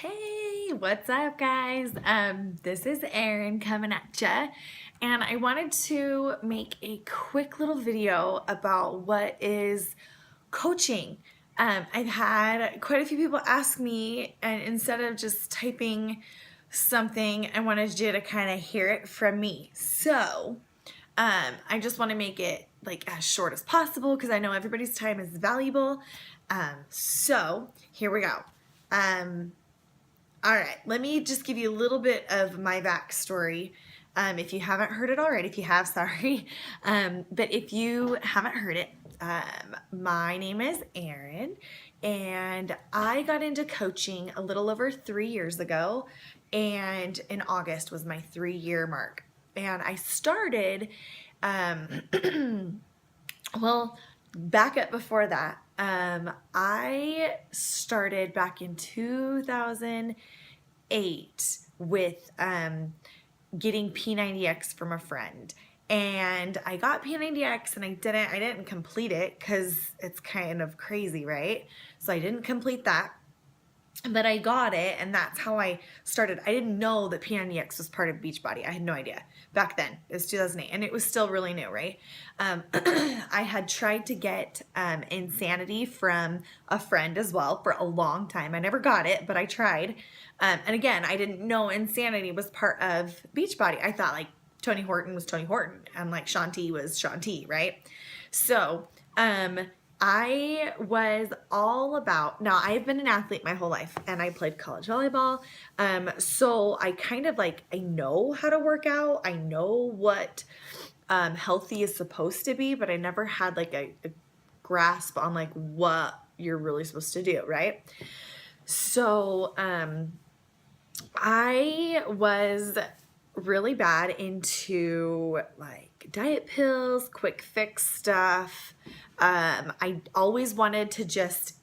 Hey, what's up, guys? This is Erin coming at ya, and I wanted to make a quick little video about what is coaching. I've had quite a few people ask me, and instead of just typing something, I wanted you to kind of hear it from me. So, I just want to make it like as short as possible because I know everybody's time is valuable. So here we go. All right, let me just give you a little bit of my backstory. If you haven't heard it already, if you have, sorry. But if you haven't heard it, my name is Erin, and I got into coaching a little over 3 years ago, and in August was my 3-year mark. And I started, well, back up before that. I started back in 2008 with getting P90X from a friend. And I got P90X and I didn't complete it because it's kind of crazy, right? So I didn't complete that. But I got it, and that's how I started. I didn't know that P90X was part of Beachbody. I had no idea back then. It was 2008, and it was still really new, right? I had tried to get Insanity from a friend as well for a long time. I never got it, but I tried. And again, I didn't know Insanity was part of Beachbody. I thought like Tony Horton was Tony Horton, and like Shaun T was Shaun T, right? So, I was all about, now I've been an athlete my whole life and I played college volleyball. So I kind of like, I know how to work out. I know what healthy is supposed to be, but I never had like a grasp on like what you're really supposed to do, right? So I was really bad into like diet pills, quick fix stuff. I always wanted to just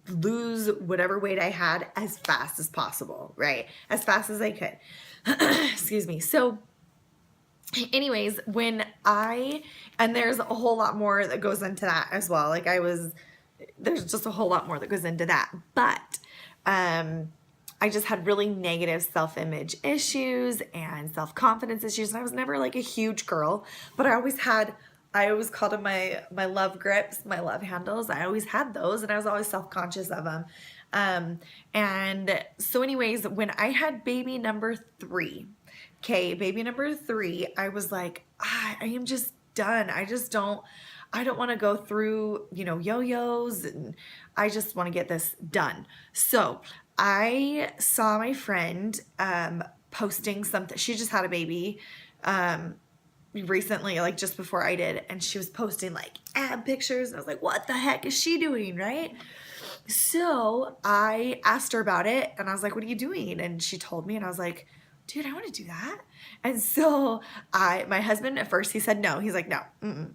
lose whatever weight I had as fast as possible, right? As fast as I could. Excuse me. So anyways, and there's a whole lot more that goes into that as well. There's just a whole lot more that goes into that. But, I just had really negative self-image issues and self-confidence issues. And I was never like a huge girl, but I always called them my love grips, my love handles. I always had those, and I was always self-conscious of them. And so anyways, when I had baby number 3, I was like, I am just done. I don't want to go through, yo-yos, and I just want to get this done. So I saw my friend posting something. She just had a baby recently, like just before I did, and she was posting like ab pictures. I was like, what the heck is she doing, right? So I asked her about it, and I was like, what are you doing? And she told me, and I was like, dude, I want to do that. And so my husband at first, he said no. He's like, no,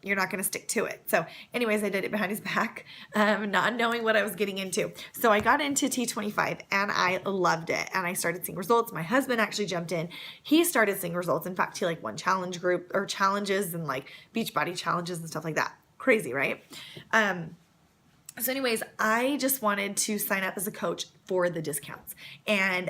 you're not going to stick to it. So anyways, I did it behind his back, not knowing what I was getting into. So I got into T25 and I loved it. And I started seeing results. My husband actually jumped in. He started seeing results. In fact, he like won challenges and like Beachbody challenges and stuff like that. Crazy, right? So anyways, I just wanted to sign up as a coach for the discounts. And,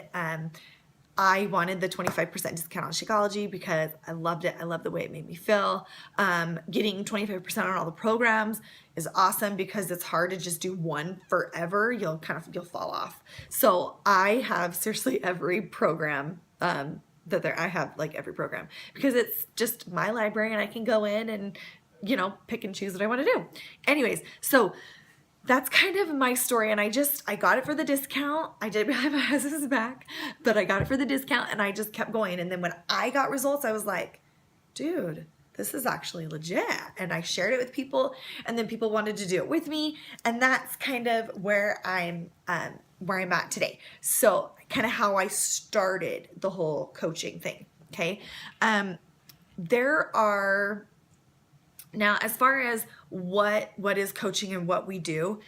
I wanted the 25% discount on Shakeology because I loved it. I loved the way it made me feel. Getting 25% on all the programs is awesome because it's hard to just do one forever. You'll fall off. So I have seriously every program I have like every program because it's just my library and I can go in and pick and choose what I want to do. Anyways, so that's kind of my story, and I got it for the discount. I did behind my husband's back, but I got it for the discount, and I just kept going. And then when I got results, I was like, dude, this is actually legit. And I shared it with people, and then people wanted to do it with me, and that's kind of where I'm at today. So kind of how I started the whole coaching thing, okay? Now, as far as what is coaching and what we do,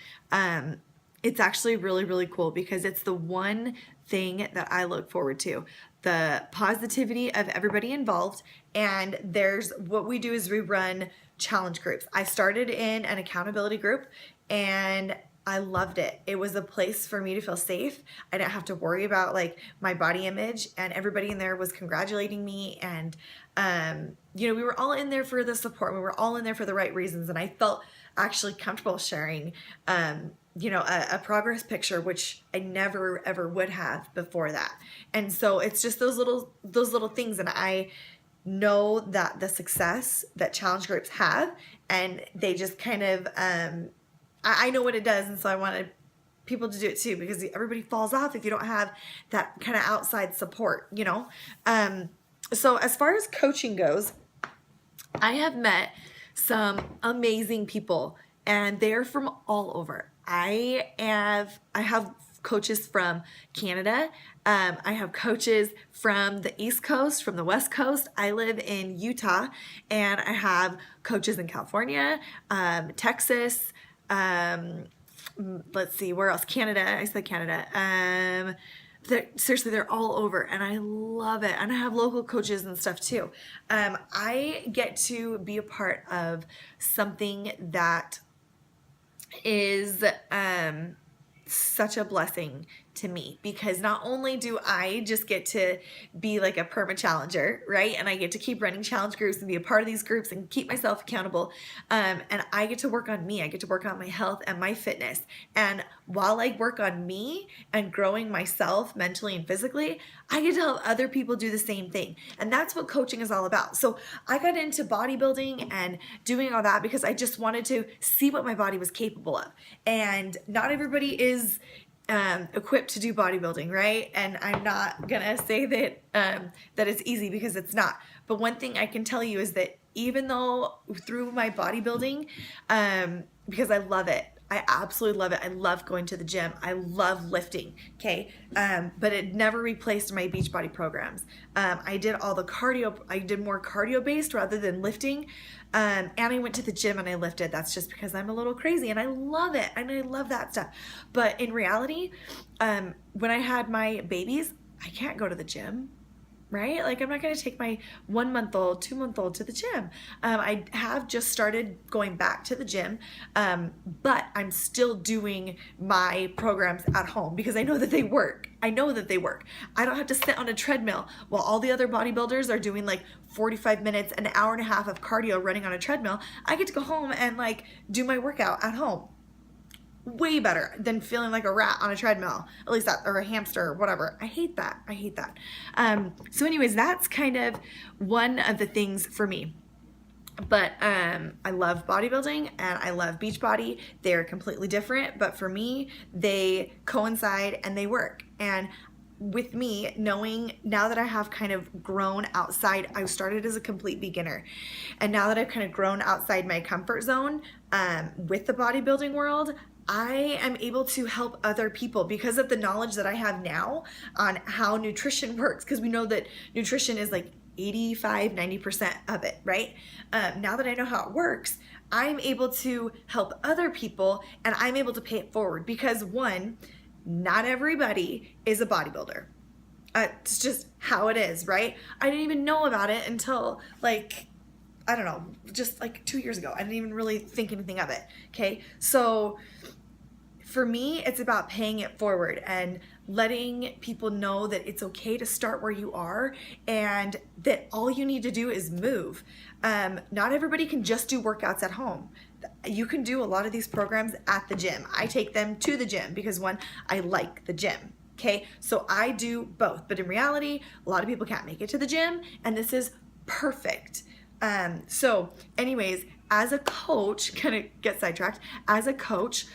it's actually really, really cool because it's the one thing that I look forward to. The positivity of everybody involved. And what we do is we run challenge groups. I started in an accountability group, and I loved it. It was a place for me to feel safe. I didn't have to worry about like my body image, and everybody in there was congratulating me. And, we were all in there for the support. We were all in there for the right reasons. And I felt actually comfortable sharing, a progress picture, which I never ever would have before that. And so it's just those little things. And I know that the success that challenge groups have, and they just kind of, I know what it does, and so I wanted people to do it too, because everybody falls off if you don't have that kind of outside support, So as far as coaching goes, I have met some amazing people, and they're from all over. I have coaches from Canada. I have coaches from the East Coast, from the West Coast. I live in Utah, and I have coaches in California, Texas. Let's see, where else? Canada. I said Canada. Seriously, they're all over, and I love it. And I have local coaches and stuff too. I get to be a part of something that is such a blessing to me, because not only do I just get to be like a perma challenger, right? And I get to keep running challenge groups and be a part of these groups and keep myself accountable. And I get to work on me. I get to work on my health and my fitness. And while I work on me and growing myself mentally and physically, I get to help other people do the same thing. And that's what coaching is all about. So I got into bodybuilding and doing all that because I just wanted to see what my body was capable of. And not everybody is equipped to do bodybuilding, right? And I'm not gonna say that that it's easy, because it's not. But one thing I can tell you is that even though through my bodybuilding, because I love it, I absolutely love it. I love going to the gym. I love lifting. Okay. But it never replaced my Beachbody programs. I did all the cardio. I did more cardio based rather than lifting. And I went to the gym and I lifted. That's just because I'm a little crazy and I love it. And I love that stuff. But in reality, when I had my babies, I can't go to the gym. Right? Like, I'm not going to take my 1-month-old, 2-month-old to the gym. I have just started going back to the gym, but I'm still doing my programs at home because I know that they work. I know that they work. I don't have to sit on a treadmill while all the other bodybuilders are doing like 45 minutes, an hour and a half of cardio running on a treadmill. I get to go home and like do my workout at home. Way better than feeling like a rat on a treadmill, at least that, or a hamster or whatever. I hate that. So anyways, that's kind of one of the things for me. But I love bodybuilding and I love Beachbody. They're completely different, but for me, they coincide and they work. And with me knowing now that I have kind of grown outside, I started as a complete beginner. And now that I've kind of grown outside my comfort zone with the bodybuilding world, I am able to help other people because of the knowledge that I have now on how nutrition works, because we know that nutrition is like 85-90% of it, right? Now that I know how it works, I'm able to help other people and I'm able to pay it forward because, one, not everybody is a bodybuilder. It's just how it is, right? I didn't even know about it until like, I don't know, just like 2 years ago. I didn't even really think anything of it. Okay. So for me, it's about paying it forward and letting people know that it's okay to start where you are and that all you need to do is move. Not everybody can just do workouts at home. You can do a lot of these programs at the gym. I take them to the gym because, one, I like the gym. Okay. So I do both, but in reality, a lot of people can't make it to the gym, and this is perfect. So anyways, as a coach, kind of get sidetracked, as a coach,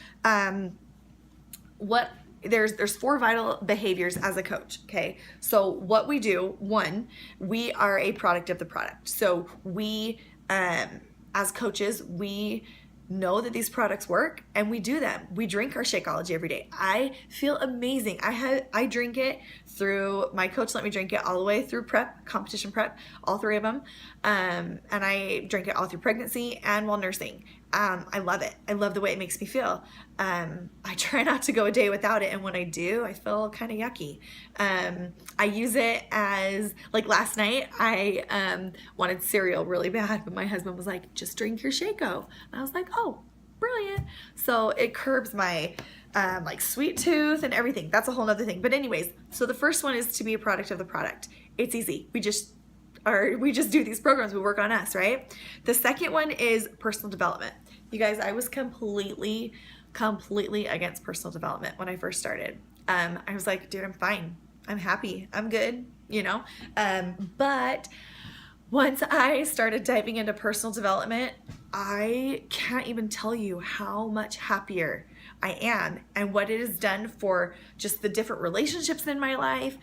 there's 4 vital behaviors as a coach. Okay. So what we do, one, we are a product of the product. So we, as coaches, we know that these products work and we do them. We drink our Shakeology every day. I feel amazing. I drink it through, my coach let me drink it all the way through prep, competition prep, all 3 of them. And I drink it all through pregnancy and while nursing. I love it. I love the way it makes me feel. I try not to go a day without it. And when I do, I feel kind of yucky. I use it as, like last night, I wanted cereal really bad, but my husband was like, just drink your Shaco. And I was like, oh, brilliant. So it curbs my like sweet tooth and everything. That's a whole nother thing. But anyways, so the first one is to be a product of the product. It's easy. We just do these programs. We work on us, right? The second one is personal development. You guys, I was completely against personal development when I first started. I was like, dude, I'm fine. I'm happy. I'm good, you know? But once I started diving into personal development, I can't even tell you how much happier I am and what it has done for just the different relationships in my life,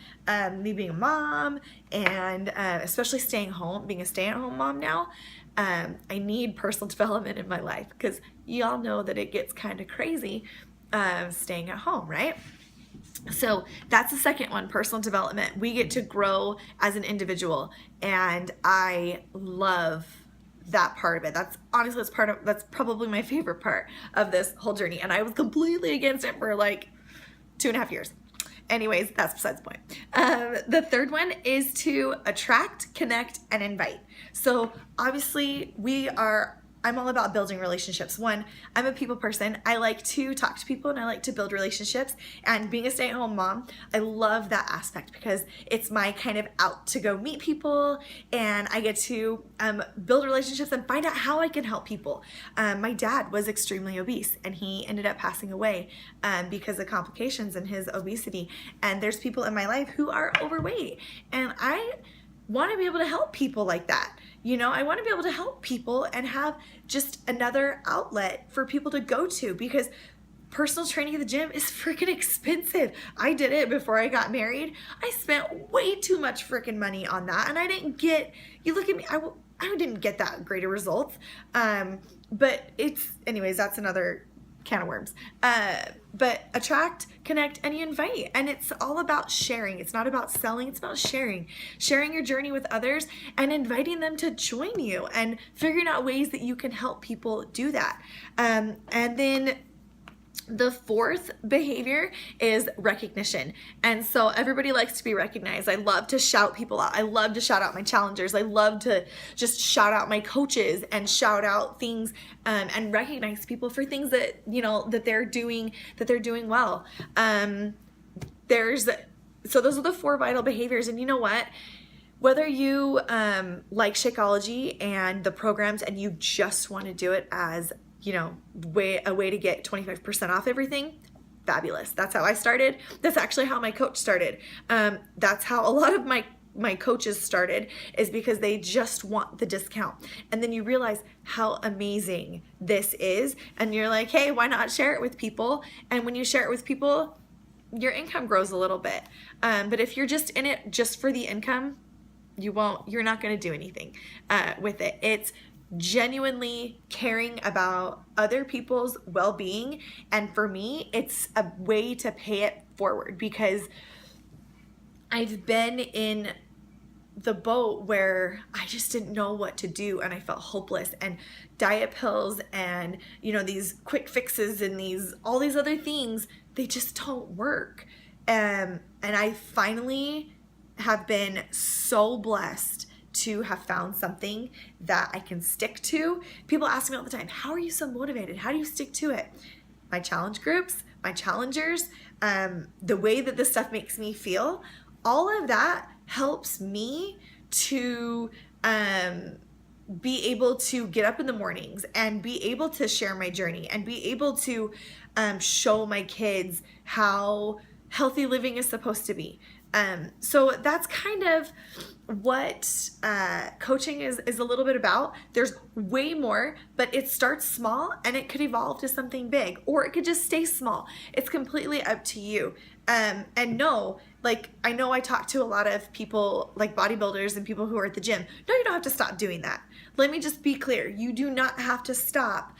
me being a mom, and especially staying home, being a stay-at-home mom now. I need personal development in my life because y'all know that it gets kind of crazy staying at home, right? So that's the second one, personal development. We get to grow as an individual, and I love that part of it. That's honestly, that's probably my favorite part of this whole journey. And I was completely against it for like 2.5 years. Anyways, that's besides the point. The third one is to attract, connect, and invite. So obviously I'm all about building relationships. One, I'm a people person. I like to talk to people and I like to build relationships. And being a stay-at-home mom, I love that aspect because it's my kind of out to go meet people, and I get to build relationships and find out how I can help people. My dad was extremely obese and he ended up passing away because of complications in his obesity. And there's people in my life who are overweight, and I want to be able to help people like that. You know, I want to be able to help people and have just another outlet for people to go to, because personal training at the gym is freaking expensive. I did it before I got married. I spent way too much freaking money on that, and I didn't get, you look at me, I didn't get that great of results. But anyways, that's another can of worms. But attract, connect, and you invite. And it's all about sharing. It's not about selling. It's about sharing your journey with others and inviting them to join you and figuring out ways that you can help people do that. And then the fourth behavior is recognition. And so everybody likes to be recognized. I love to shout people out. I love to shout out my challengers. I love to just shout out my coaches and shout out things and recognize people for things that, you know, that they're doing well. So those are the 4 vital behaviors. And you know what? Whether you like Shakeology and the programs and you just want to do it as, you know, a way to get 25% off everything, fabulous. That's how I started. That's actually how my coach started. That's how a lot of my coaches started, is because they just want the discount. And then you realize how amazing this is. And you're like, hey, why not share it with people? And when you share it with people, your income grows a little bit. But if you're just in it just for the income, you're not going to do anything with it. It's genuinely caring about other people's well-being, and for me it's a way to pay it forward, because I've been in the boat where I just didn't know what to do and I felt hopeless, and diet pills and, you know, these quick fixes and all these other things, they just don't work. And I finally have been so blessed to have found something that I can stick to. People ask me all the time, how are you so motivated? How do you stick to it? My challenge groups, my challengers, the way that this stuff makes me feel, all of that helps me to be able to get up in the mornings and be able to share my journey and be able to show my kids how healthy living is supposed to be. So that's kind of what coaching is a little bit about. There's way more, but it starts small and it could evolve to something big, or it could just stay small. It's completely up to you. And no, like, I know I talk to a lot of people like bodybuilders and people who are at the gym. No, you don't have to stop doing that. Let me just be clear. You do not have to stop,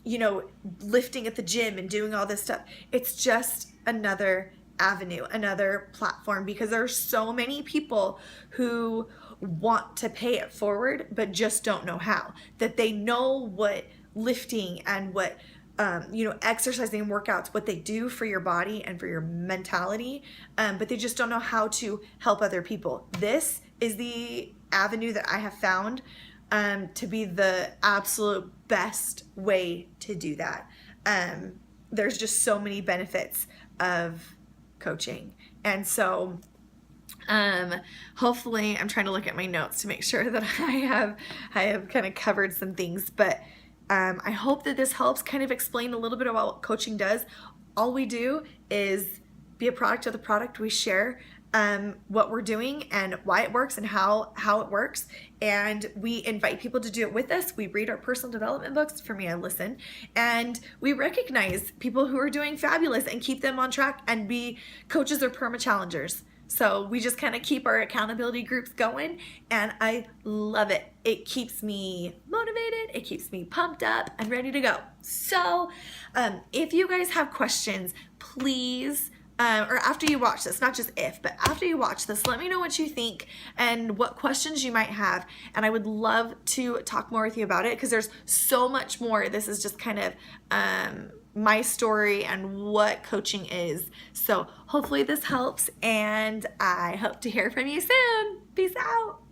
you know, lifting at the gym and doing all this stuff. It's just another avenue, another platform, because there are so many people who want to pay it forward but just don't know how. That they know what lifting and what you know, exercising and workouts, what they do for your body and for your mentality, but they just don't know how to help other people. This is the avenue that I have found to be the absolute best way to do that. There's just so many benefits of coaching. And so hopefully, I'm trying to look at my notes to make sure that I have kind of covered some things, but I hope that this helps kind of explain a little bit about what coaching does. All we do is be a product of the product. We share what we're doing and why it works and how it works, and we invite people to do it with us. We read our personal development books. For me, I listen, and we recognize people who are doing fabulous and keep them on track and be coaches or perma challengers. So we just kind of keep our accountability groups going, and I love it. It keeps me motivated, it keeps me pumped up and ready to go. So if you guys have questions, please, or after you watch this, not just if, but after you watch this, let me know what you think and what questions you might have. And I would love to talk more with you about it, because there's so much more. This is just kind of my story and what coaching is. So hopefully this helps, and I hope to hear from you soon. Peace out.